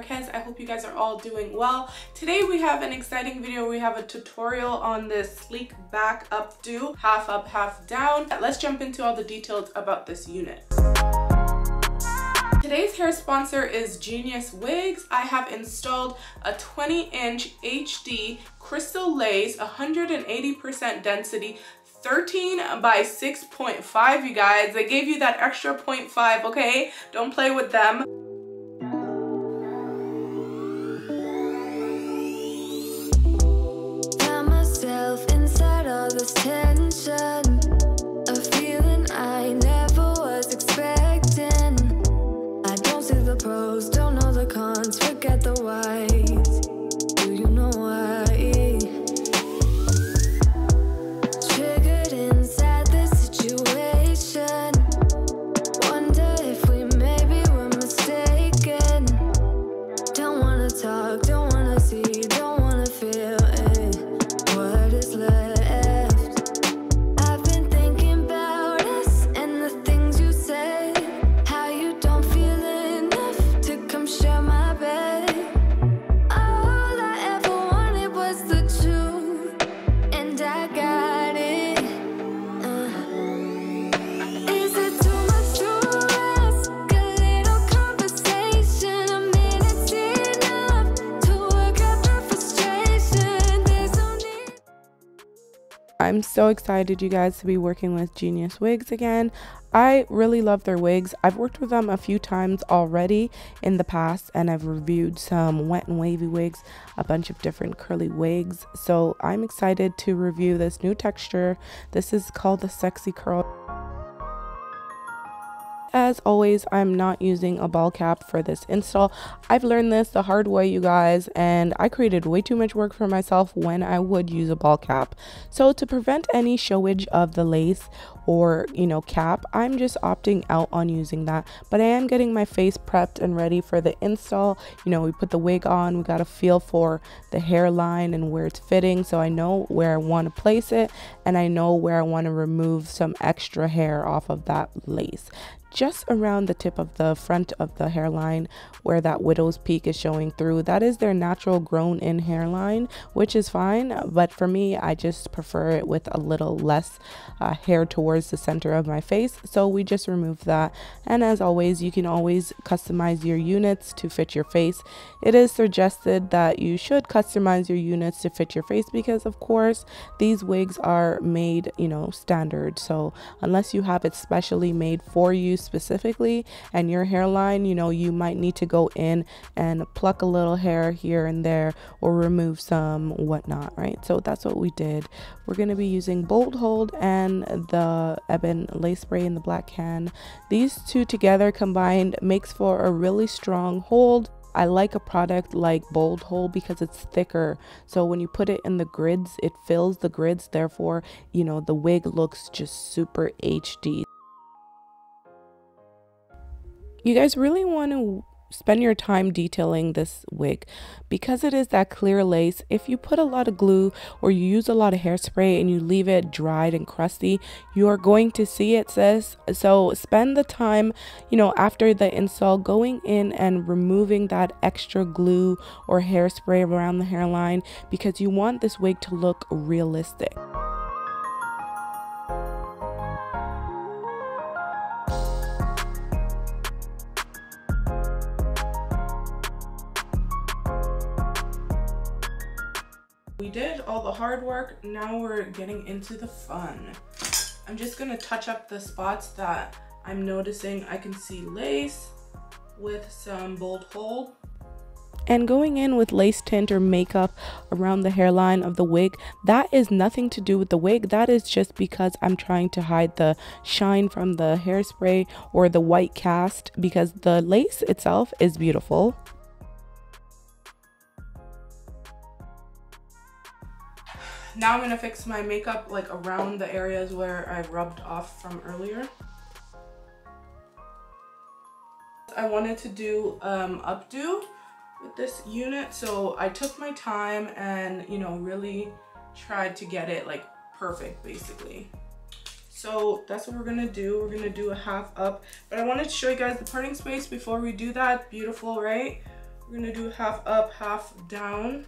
Americans. I hope you guys are all doing well. Today we have an exciting video. We have a tutorial on this sleek back updo, half up, half down. Let's jump into all the details about this unit. Today's hair sponsor is Geniuswigs. I have installed a 20-inch HD crystal lace, 180% density, 13 by 6.5, you guys. They gave you that extra 0.5, okay? Don't play with them. Found myself inside all this tension, a feeling I never was expecting. I don't see the pros, don't know the cons, forget the whys. Do you know why? I'm so excited, you guys, to be working with Geniuswigs again. I really love their wigs. I've worked with them a few times already in the past, and I've reviewed some wet and wavy wigs, a bunch of different curly wigs. So I'm excited to review this new texture. This is called the Sexy Curl. As always, I'm not using a ball cap for this install. I've learned this the hard way, you guys, and I created way too much work for myself when I would use a ball cap. So to prevent any showage of the lace or, you know, cap, I'm just opting out on using that. But I am getting my face prepped and ready for the install. You know, we put the wig on, we got to feel for the hairline and where it's fitting, so I know where I want to place it, and I know where I want to remove some extra hair off of that lace. Just around the tip of the front of the hairline where that widow's peak is showing through. That is their natural grown in hairline, which is fine, but for me, I just prefer it with a little less hair towards the center of my face, so we just remove that. And as always, you can always customize your units to fit your face. It is suggested that you should customize your units to fit your face because, of course, these wigs are made, you know, standard, so unless you have it specially made for you specifically and your hairline, you know, you might need to go in and pluck a little hair here and there or remove some whatnot, right? So that's what we did. We're going to be using Bold Hold and the Ebon lace spray in the black can. These two together combined makes for a really strong hold. I like a product like Bold Hold because it's thicker, so when you put it in the grids, it fills the grids, therefore, you know, the wig looks just super HD. You guys really want to spend your time detailing this wig because it is that clear lace. If you put a lot of glue or you use a lot of hairspray and you leave it dried and crusty, you are going to see it, sis. So spend the time, you know, after the install going in and removing that extra glue or hairspray around the hairline because you want this wig to look realistic. We did all the hard work, now we're getting into the fun. I'm just gonna touch up the spots that I'm noticing I can see lace with some Bold Hold. And going in with lace tint or makeup around the hairline of the wig, that is nothing to do with the wig. That is just because I'm trying to hide the shine from the hairspray or the white cast because the lace itself is beautiful. Now I'm gonna fix my makeup like around the areas where I rubbed off from earlier. I wanted to do updo with this unit, so I took my time and, you know, really tried to get it like perfect basically. So that's what we're gonna do. We're gonna do a half up, but I wanted to show you guys the parting space before we do that. Beautiful, right? We're gonna do half up, half down.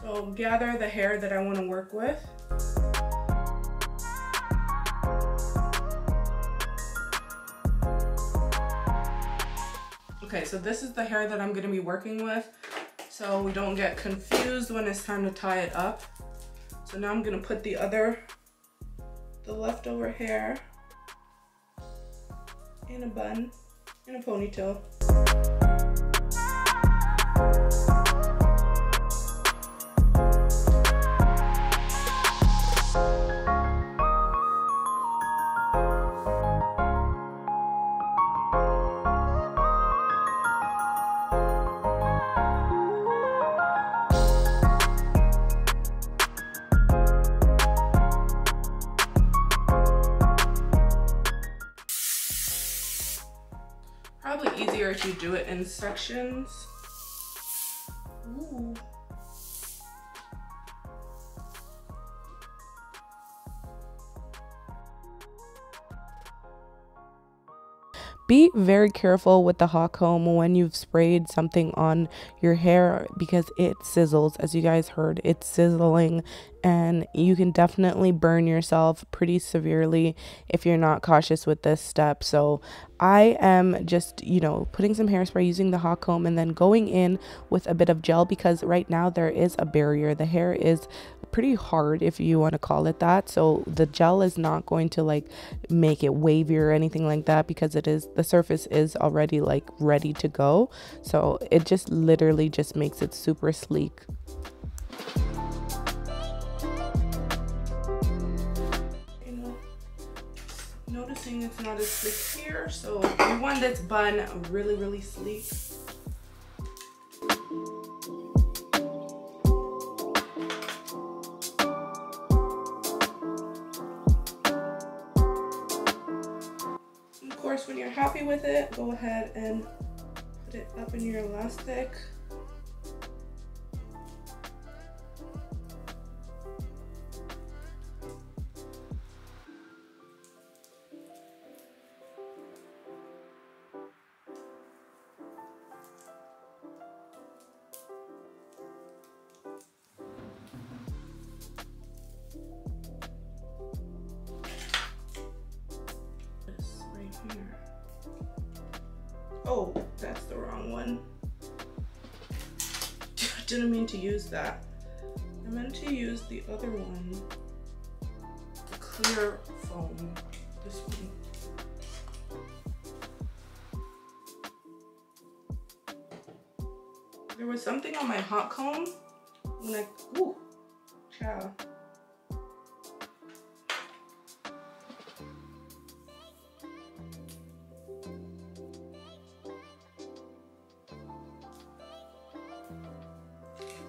So gather the hair that I want to work with. Okay, so this is the hair that I'm gonna be working with, so we don't get confused when it's time to tie it up. So now I'm gonna put the leftover hair in a bun, in a ponytail. Probably easier if you do it in sections. Ooh. Be very careful with the hot comb when you've sprayed something on your hair because it sizzles. As you guys heard, it's sizzling, and you can definitely burn yourself pretty severely if you're not cautious with this step. So I am just, you know, putting some hairspray, using the hot comb, and then going in with a bit of gel because right now there is a barrier. The hair is pretty hard, if you want to call it that, so the gel is not going to like make it wavy or anything like that because the surface is already like ready to go, so it just literally just makes it super sleek. You know, noticing it's not as sleek here, so we want this bun really sleek. Of course, when you're happy with it, go ahead and put it up in your elastic. Here. Oh, that's the wrong one. Didn't mean to use that. I meant to use the other one. The clear foam. This one. There was something on my hot comb when I, ooh, ciao.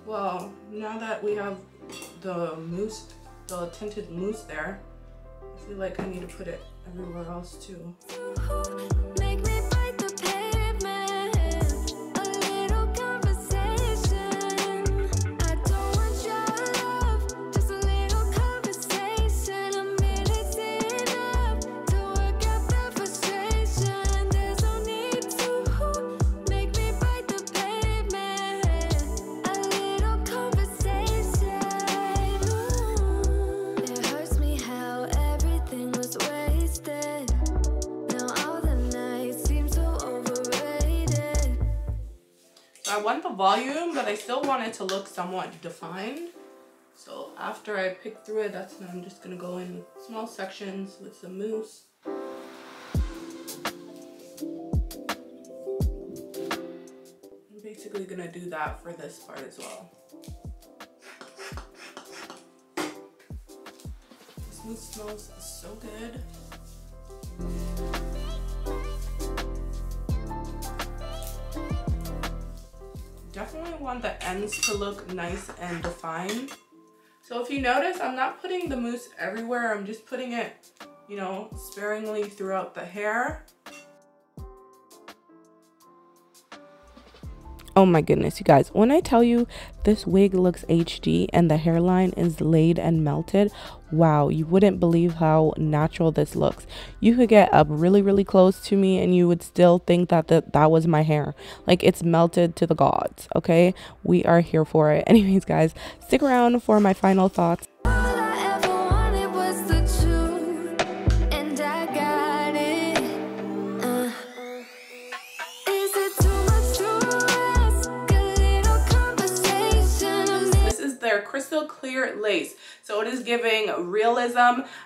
Well, now that we have the mousse, the tinted mousse there, I feel like I need to put it everywhere else too. Make me bite the pavement, a little conversation. I don't want your love, just a little conversation. A minute's enough to work out the frustration. There's no need to make me bite the pavement. It hurts me how everything was wasted. Now all the nights seem so overrated. So I want the volume, but I still want it to look somewhat defined. So after I pick through it, that's when I'm just gonna go in small sections with some mousse. I'm basically gonna do that for this part as well. This mousse smells so good. Definitely want the ends to look nice and defined. So if you notice, I'm not putting the mousse everywhere. I'm just putting it, you know, sparingly throughout the hair. Oh my goodness, you guys, when I tell you this wig looks HD and the hairline is laid and melted, wow, you wouldn't believe how natural this looks. You could get up really close to me and you would still think that that was my hair. Like, it's melted to the gods, okay? We are here for it. Anyways, guys, stick around for my final thoughts. Crystal clear lace, so it is giving realism.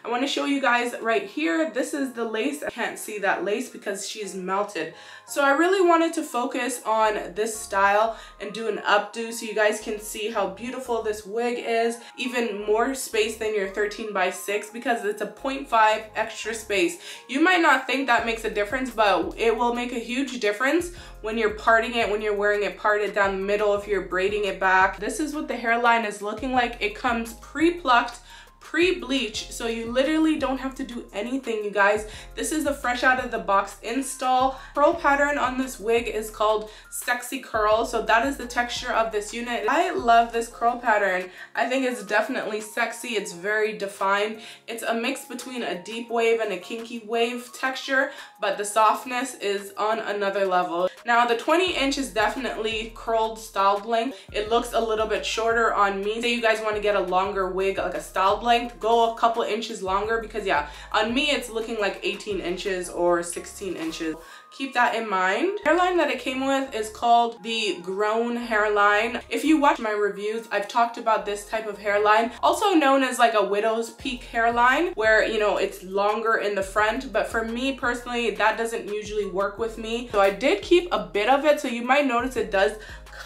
I want to show you guys right here. This is the lace. I can't see that lace because she's melted, so I really wanted to focus on this style and do an updo so you guys can see how beautiful this wig is. Even more space than your 13x6 because it's a 0.5 extra space. You might not think that makes a difference, but it will make a huge difference when you're parting it, when you're wearing it parted down the middle, if you're braiding it back. This is what the hairline is looking like. It comes pre-plucked, pre-bleach, so you literally don't have to do anything, you guys. This is a fresh out of the box install. Curl pattern on this wig is called Sexy Curl, so that is the texture of this unit. I love this curl pattern. I think it's definitely sexy. It's very defined. It's a mix between a deep wave and a kinky wave texture, but the softness is on another level. Now the 20" is definitely curled styled length. It looks a little bit shorter on me. Say you guys want to get a longer wig, like a styled length, go a couple inches longer, because yeah, on me it's looking like 18 inches or 16 inches. Keep that in mind. The hairline that it came with is called the Grown hairline. If you watch my reviews, I've talked about this type of hairline, also known as like a widow's peak hairline, where, you know, it's longer in the front, but for me personally, that doesn't usually work with me. So I did keep a bit of it, so you might notice it does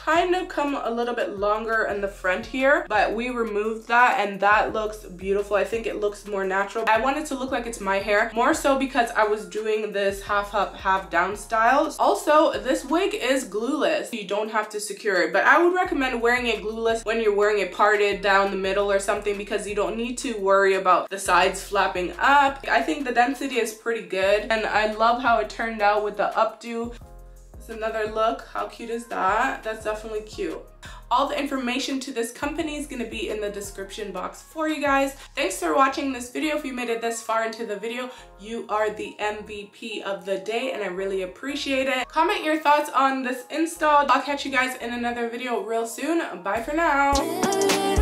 kind of come a little bit longer in the front here, but we removed that and that looks beautiful. I think it looks more natural. I want it to look like it's my hair, more so because I was doing this half up, half down style. Also, this wig is glueless. You don't have to secure it, but I would recommend wearing it glueless when you're wearing it parted down the middle or something, because you don't need to worry about the sides flapping up. I think the density is pretty good, and I love how it turned out with the updo. Another look. How cute is that? That's definitely cute. All the information to this company is going to be in the description box for you guys. Thanks for watching this video. If you made it this far into the video, you are the MVP of the day and I really appreciate it. Comment your thoughts on this install. I'll catch you guys in another video real soon. Bye for now.